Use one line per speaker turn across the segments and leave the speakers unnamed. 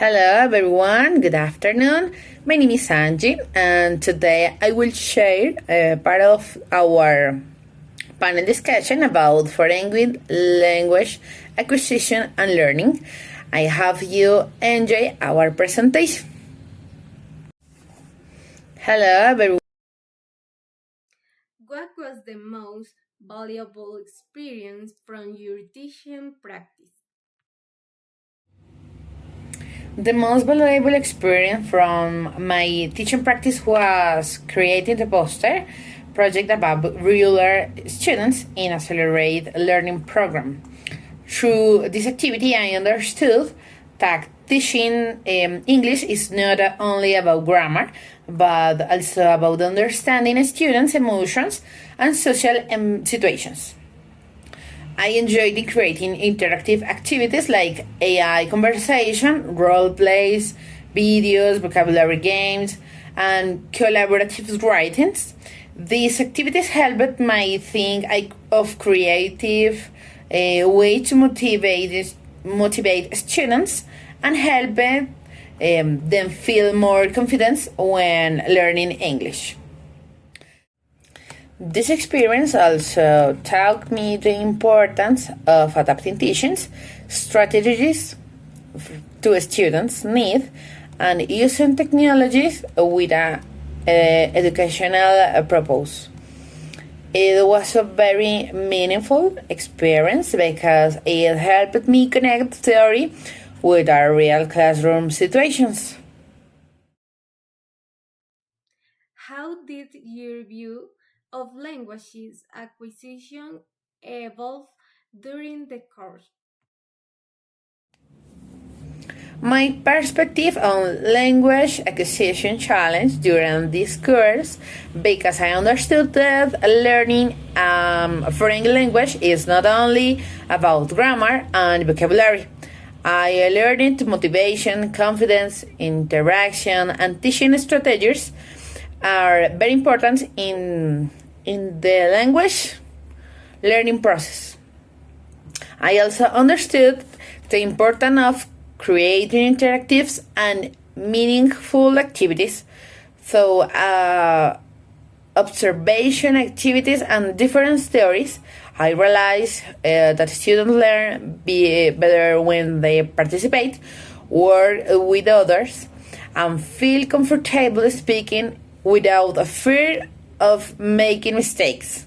Hello everyone, good afternoon. My name is Angie and today I will share part of our panel discussion about foreign language acquisition and learning. I hope you enjoy our presentation. Hello everyone.
What was the most valuable experience from your teaching practice?
The most valuable experience from my teaching practice was creating the poster project about rural students in Accelerate Learning Program. Through this activity, I understood that teaching English is not only about grammar, but also about understanding students' emotions and social situations. I enjoyed creating interactive activities like AI conversation, role plays, videos, vocabulary games, and collaborative writings. These activities helped my think of creative way to motivate students and help them feel more confident when learning English. This experience also taught me the importance of adapting teaching strategies to students' needs and using technologies with an educational purpose. It was a very meaningful experience because it helped me connect theory with our real classroom situations.
How did your view of languages acquisition evolve during the course?
My perspective on language acquisition challenge during this course because I understood that learning a foreign language is not only about grammar and vocabulary. I learned motivation, confidence, interaction, and teaching strategies are very important in the language learning process. I also understood the importance of creating interactives and meaningful activities. So, observation activities and different theories, I realized that students learn better when they participate, work with others, and feel comfortable speaking without a fear of making mistakes.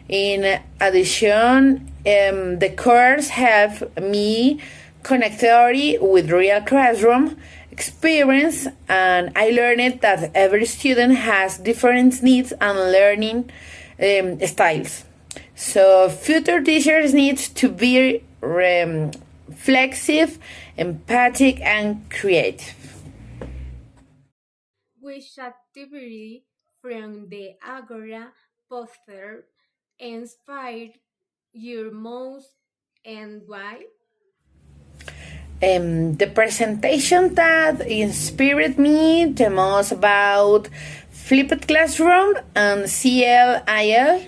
In addition, the course helped me connect theory with real classroom experience, and I learned that every student has different needs and learning styles. So future teachers need to be flexible, empathic, and creative.
Which activity from the Agora poster inspired you most and why?
The presentation that inspired me the most about flipped classroom and CLIL.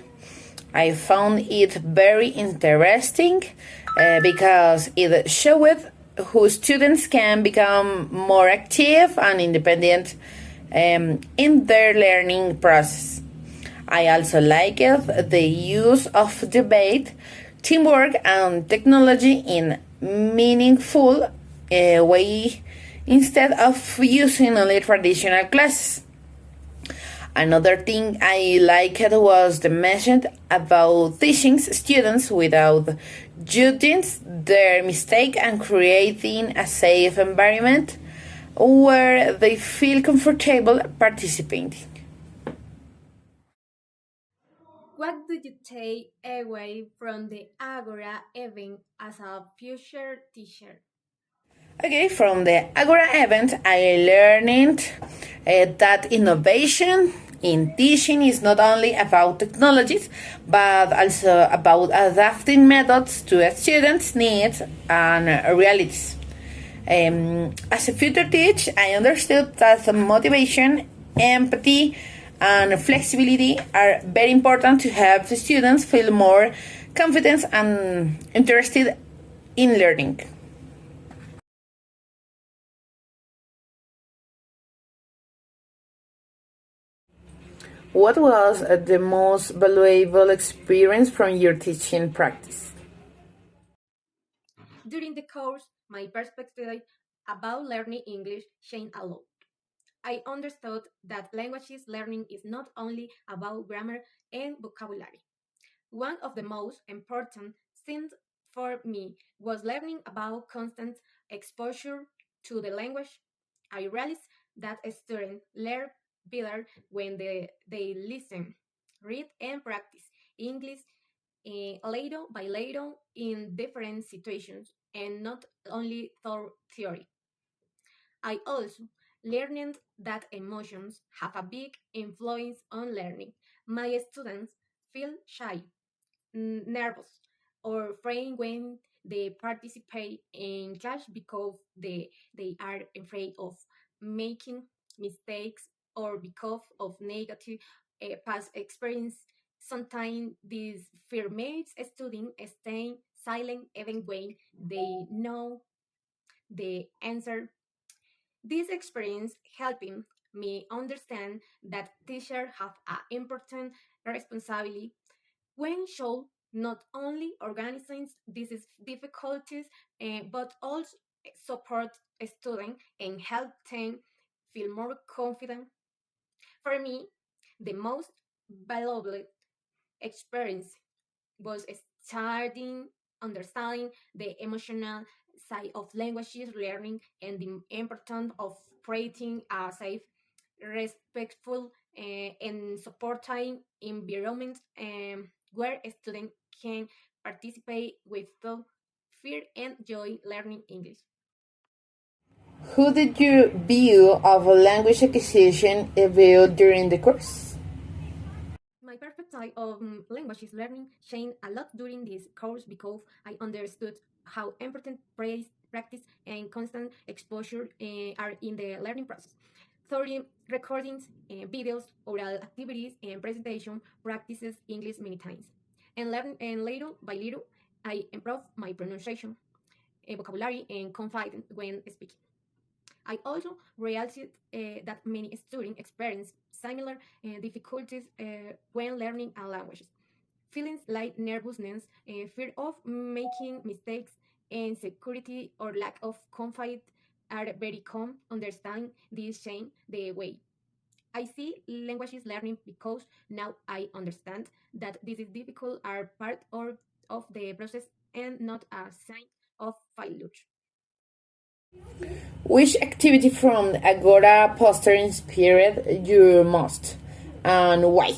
I found it very interesting because it showed how students can become more active and independent in their learning process. I also liked the use of debate, teamwork, and technology in meaningful way instead of using only traditional classes. Another thing I liked was the message about teaching students without judging their mistake and creating a safe environment where they feel comfortable participating.
What do you take away from the Agora event as a future teacher?
Okay, from the Agora event, I learned that innovation in teaching is not only about technologies, but also about adapting methods to students' needs and realities. As a future teacher, I understood that the motivation, empathy, and flexibility are very important to help the students feel more confident and interested in learning. What was the most valuable experience from your teaching practice?
During the course, my perspective about learning English changed a lot. I understood that languages learning is not only about grammar and vocabulary. One of the most important things for me was learning about constant exposure to the language. I realized that students learn better when they listen, read, and practice English little by little in different situations and not only through theory. I also learned that emotions have a big influence on learning. My students feel shy, nervous, or afraid when they participate in class because they are afraid of making mistakes or because of negative past experience. Sometimes this fear makes students stay silent even when they know the answer. This experience helping me understand that teachers have an important responsibility when should not only organize these difficulties but also support students and help them feel more confident. For me, the most valuable experience was starting understanding the emotional side of languages learning and the importance of creating a safe, respectful, and supporting environment where students can participate without fear and joy learning English.
Who did your view of language acquisition evolve during the course?
My perspective of languages learning changed a lot during this course because I understood how important praise, practice and constant exposure are in the learning process. Through recordings, videos, oral activities, and presentation practices English many times. And little by little, I improved my pronunciation, vocabulary, and confidence when speaking. I also realized that many students experience similar difficulties when learning a language. Feelings like nervousness, fear of making mistakes, insecurity, or lack of confidence are very common. Understand this change the way I see languages learning because now I understand that this is difficult are part of the process and not a sign of failure.
Which activity from the Agora poster inspired you most, and why?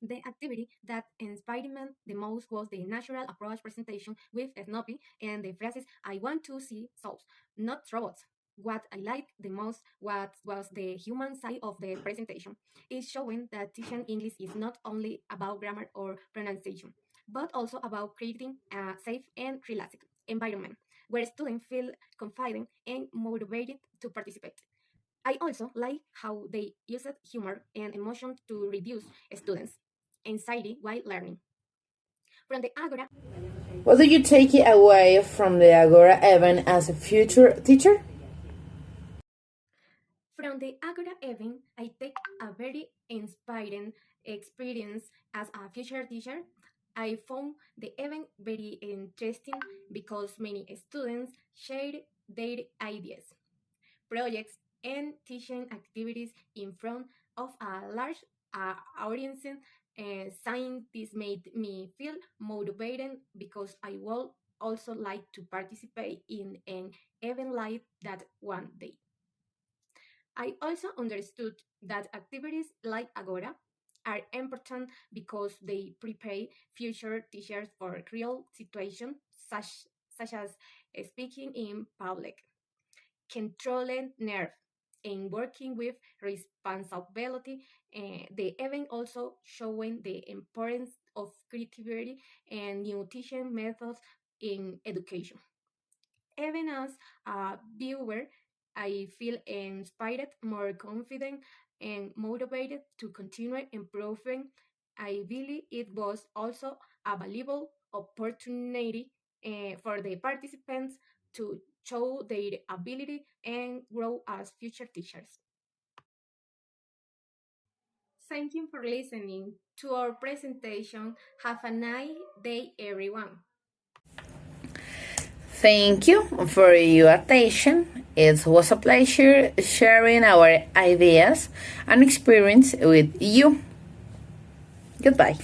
The activity that inspired me the most was the natural approach presentation with Snoopy and the phrases I want to see souls, not robots. What I liked the most was the human side of the presentation. It's showing that teaching English is not only about grammar or pronunciation, but also about creating a safe and relaxed environment where students feel confident and motivated to participate. I also like how they used humor and emotion to reduce students' anxiety while learning. From the Agora,
What do you take away from the Agora event as a future teacher?
from the Agora event, I take a very inspiring experience as a future teacher. I found the event very interesting because many students shared their ideas, projects, and teaching activities in front of a large audience. Scientists made me feel motivated because I would also like to participate in an event like that one day. I also understood that activities like Agora are important because they prepare future teachers for real situations such as speaking in public, controlling nerve, and working with responsibility. The event also showing the importance of creativity and new teaching methods in education. Even as a viewer, I feel inspired, more confident, and motivated to continue improving. I believe it was also a valuable opportunity for the participants to show their ability and grow as future teachers. Thank you for listening to our presentation. Have a nice day, everyone.
Thank you for your attention. It was a pleasure sharing our ideas and experience with you. Goodbye.